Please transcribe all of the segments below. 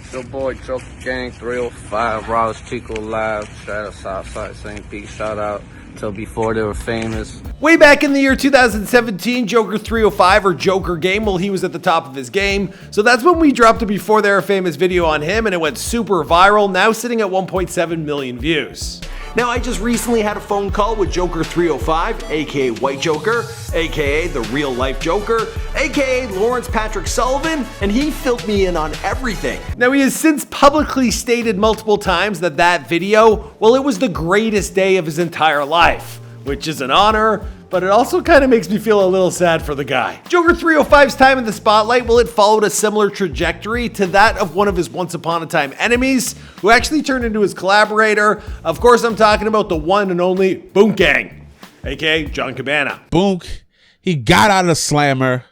It's your boy Joker Gang 305, Ross Chico Live. Shout out Southside St. Pete. Shout out till before they were famous. Way back in the year 2017, Joker 305 or Joker Game, well, he was at the top of his game. So that's when we dropped a before they were famous video on him, and it went super viral, now sitting at 1.7 million views. Now, I just recently had a phone call with Joker 305, aka White Joker, aka the real life Joker, aka Lawrence Patrick Sullivan, and he filled me in on everything. Now, he has since publicly stated multiple times that that video, well, it was the greatest day of his entire life, which is an honor, but it also kind of makes me feel a little sad for the guy. Joker 305's time in the spotlight, well, it followed a similar trajectory to that of one of his once upon a time enemies, who actually turned into his collaborator. Of course, I'm talking about the one and only Boonk Gang, aka John Cabana. Boonk, he got out of Slammer.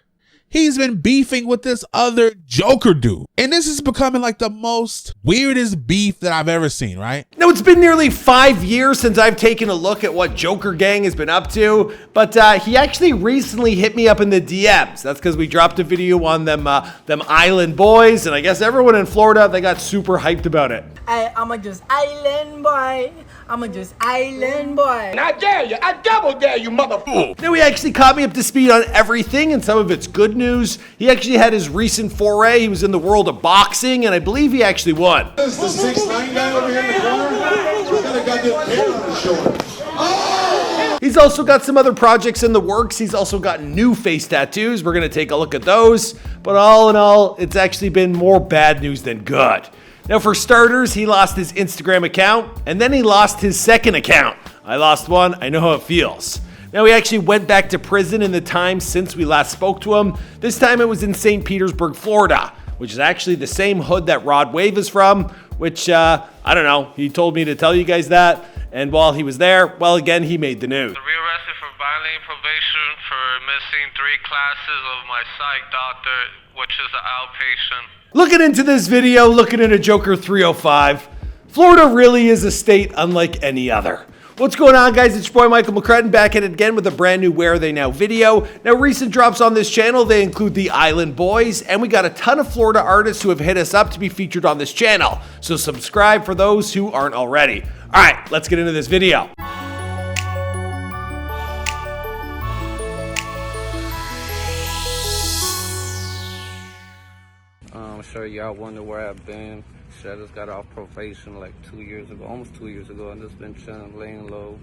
He's been beefing with this other Joker dude. And this is becoming like the most weirdest beef that I've ever seen, right? Now, it's been nearly 5 years since I've taken a look at what Joker Gang has been up to, but he actually recently hit me up in the DMs. That's because we dropped a video on them island boys, and I guess everyone in Florida, they got super hyped about it. I'm a just island boy. I'm a just island boy. And I dare you, I double dare you, motherfucker. Now, he actually caught me up to speed on everything, and some of it's good news. He actually had his recent foray. He was in the world of boxing, and I believe he actually won. This is the 6'9" guy over here in the corner. He's got a goddamn hair on his shoulder. Oh! He's also got some other projects in the works. He's also got new face tattoos. We're going to take a look at those. But all in all, it's actually been more bad news than good. Now, for starters, he lost his Instagram account, and then he lost his second account. I lost one. I know how it feels. Now, he actually went back to prison in the time since we last spoke to him. This time it was in St. Petersburg, Florida, which is actually the same hood that Rod Wave is from, which, I don't know, he told me to tell you guys that. And while he was there, well, again, he made the news. Rearrested for violating probation for missing 3 classes of my psych doctor, which is an outpatient. Looking into this video, looking into Joker 305, Florida really is a state unlike any other. What's going on, guys? It's your boy Michael McCrudden back at it again with a brand new Where Are They Now video. Now, recent drops on this channel, they include the Island Boys, and we got a ton of Florida artists who have hit us up to be featured on this channel. So subscribe for those who aren't already. All right, let's get into this video. I'm sure y'all wonder where I've been. Shit, I just got off probation like 2 years ago, almost 2 years ago. I've just been chilling, laying low.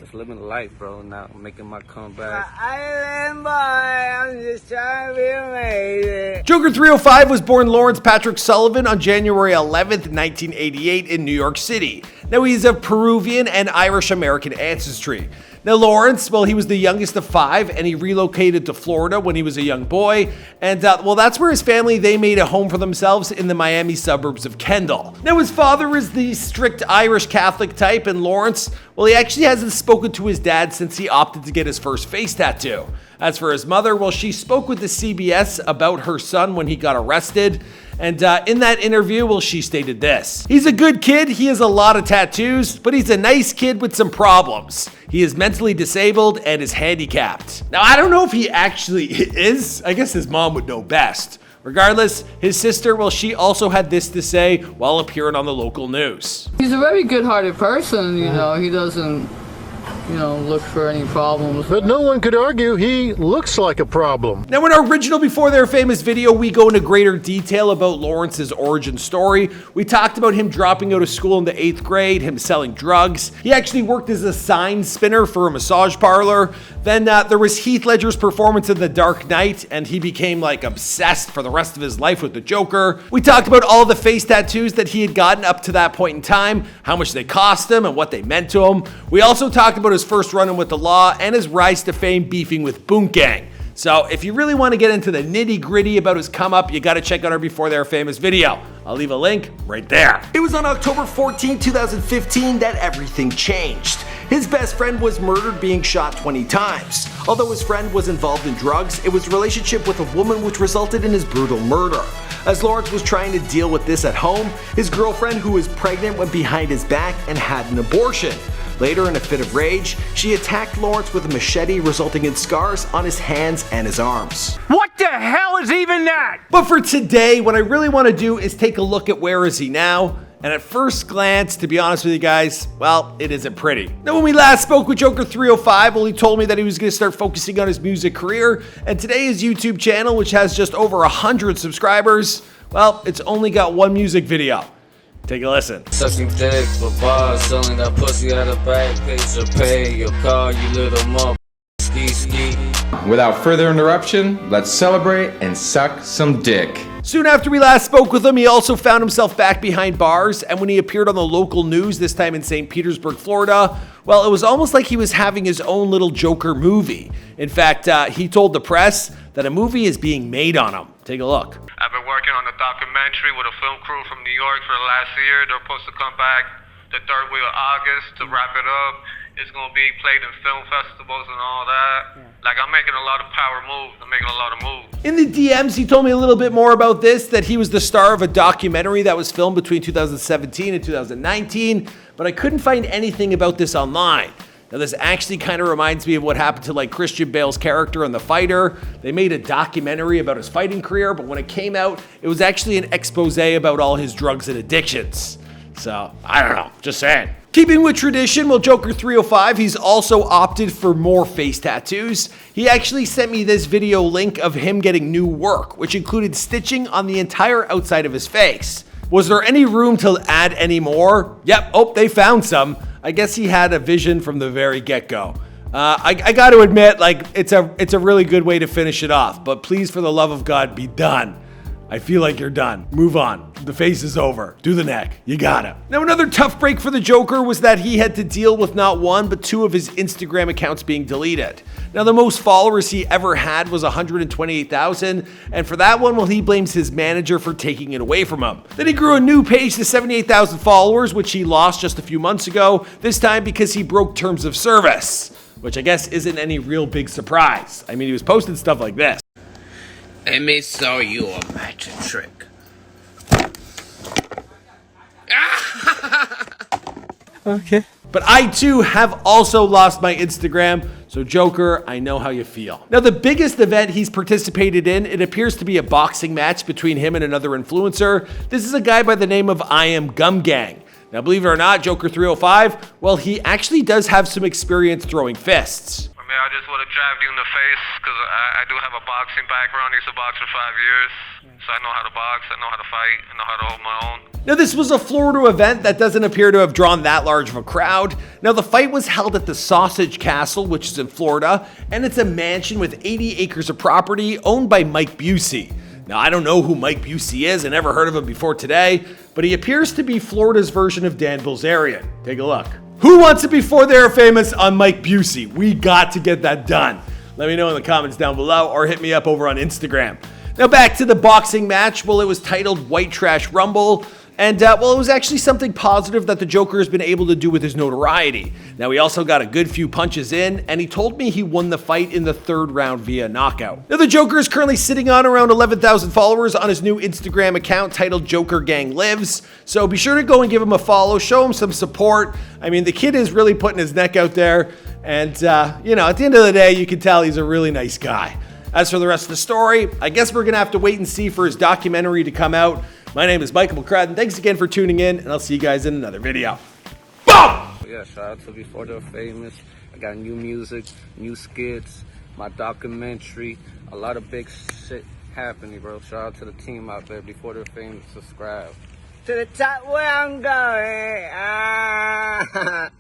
Just living life, bro. Now making my comeback. Island boy, I'm just trying to be amazing. Joker 305 was born Lawrence Patrick Sullivan on January 11th, 1988 in New York City. Now, he's of Peruvian and Irish-American ancestry. Now, Lawrence, well, he was the youngest of 5, and he relocated to Florida when he was a young boy. And, well, that's where his family, they made a home for themselves in the Miami suburbs of Kendall. Now, his father is the strict Irish Catholic type, and Lawrence, well, he actually hasn't spoken to his dad since he opted to get his first face tattoo. As for his mother, well, she spoke with the CBS about her son when he got arrested. And in that interview, well, she stated this. He's a good kid. He has a lot of tattoos, but he's a nice kid with some problems. He is mentally disabled and is handicapped. Now, I don't know if he actually is. I guess his mom would know best. Regardless, his sister, well, she also had this to say while appearing on the local news. He's a very good-hearted person, you know. He doesn't, look for any problems. But no one could argue he looks like a problem. Now, in our original Before They Were Famous video, we go into greater detail about Lawrence's origin story. We talked about him dropping out of school in the 8th grade, him selling drugs. He actually worked as a sign spinner for a massage parlor. Then there was Heath Ledger's performance in The Dark Knight, and he became like obsessed for the rest of his life with the Joker. We talked about all the face tattoos that he had gotten up to that point in time, how much they cost him and what they meant to him. We also talked about his first run-in with the law and his rise to fame beefing with Boonk Gang. So if you really want to get into the nitty-gritty about his come-up, you got to check out our Before They Were Famous video. I'll leave a link right there. It was on October 14, 2015 that everything changed. His best friend was murdered, being shot 20 times. Although his friend was involved in drugs, it was a relationship with a woman which resulted in his brutal murder. As Lawrence was trying to deal with this at home, his girlfriend, who was pregnant, went behind his back and had an abortion. Later, in a fit of rage, she attacked Lawrence with a machete, resulting in scars on his hands and his arms. What the hell is even that? But for today, what I really want to do is take a look at where is he now. And at first glance, to be honest with you guys, well, it isn't pretty. Now, when we last spoke with Joker 305, well, he told me that he was going to start focusing on his music career. And today, his YouTube channel, which has just over 100 subscribers, well, it's only got one music video. Take a listen. Sucking dick for bars, selling that pussy at a back page or pay your car, you little mother. Ski ski. Without further interruption, let's celebrate and suck some dick. Soon after we last spoke with him, he also found himself back behind bars, and when he appeared on the local news, this time in St. Petersburg, Florida, well, it was almost like he was having his own little Joker movie. In fact, he told the press that a movie is being made on him. Take a look. I've been working on a documentary with a film crew from New York for the last year. They're supposed to come back the third week of August to wrap it up. It's going to be played in film festivals and all that. Like, I'm making a lot of power moves. I'm making a lot of moves. In the DMs, he told me a little bit more about this, that he was the star of a documentary that was filmed between 2017 and 2019, but I couldn't find anything about this online. Now, this actually kind of reminds me of what happened to like Christian Bale's character in The Fighter. They made a documentary about his fighting career, but when it came out, it was actually an expose about all his drugs and addictions. So, I don't know, just saying. Keeping with tradition, well, Joker 305, he's also opted for more face tattoos. He actually sent me this video link of him getting new work, which included stitching on the entire outside of his face. Was there any room to add any more? Yep, oh, they found some. I guess he had a vision from the very get-go. I got to admit, like, it's a really good way to finish it off, but please, for the love of God, be done. I feel like you're done. Move on. The face is over. Do the neck. You got it. Now, another tough break for the Joker was that he had to deal with not one, but two of his Instagram accounts being deleted. Now, the most followers he ever had was 128,000, and for that one, well, he blames his manager for taking it away from him. Then he grew a new page to 78,000 followers, which he lost just a few months ago, this time because he broke terms of service, which I guess isn't any real big surprise. I mean, he was posting stuff like this. Let me show you a magic trick. Okay. But I too have also lost my Instagram, so Joker, I know how you feel. Now, the biggest event he's participated in, it appears to be a boxing match between him and another influencer. This is a guy by the name of I Am Gum Gang. Now, believe it or not, Joker 305, well, he actually does have some experience throwing fists. I mean, I just would have jabbed you in the face because I do have a boxing background. I used to box for 5 years. So I know how to box, I know how to fight, I know how to hold my own. Now, this was a Florida event that doesn't appear to have drawn that large of a crowd. Now, the fight was held at the Sausage Castle, which is in Florida, and it's a mansion with 80 acres of property owned by Mike Busey. Now, I don't know who Mike Busey is. I never heard of him before today, but he appears to be Florida's version of Dan Bilzerian. Take a look. Who wants it before they're famous on Mike Busey? We got to get that done. Let me know in the comments down below or hit me up over on Instagram. Now, back to the boxing match. Well, it was titled White Trash Rumble. And, well, it was actually something positive that the Joker has been able to do with his notoriety. Now, he also got a good few punches in, and he told me he won the fight in the third round via knockout. Now, the Joker is currently sitting on around 11,000 followers on his new Instagram account titled Joker Gang Lives. So be sure to go and give him a follow, show him some support. I mean, the kid is really putting his neck out there. And, you know, at the end of the day, you can tell he's a really nice guy. As for the rest of the story, I guess we're going to have to wait and see for his documentary to come out. My name is Michael McCradden. Thanks again for tuning in, and I'll see you guys in another video. Boom! Yeah, shout out to Before They're Famous. I got new music, new skits, my documentary, a lot of big shit happening, bro. Shout out to the team out there. Before They're Famous, subscribe. To the top where I'm going.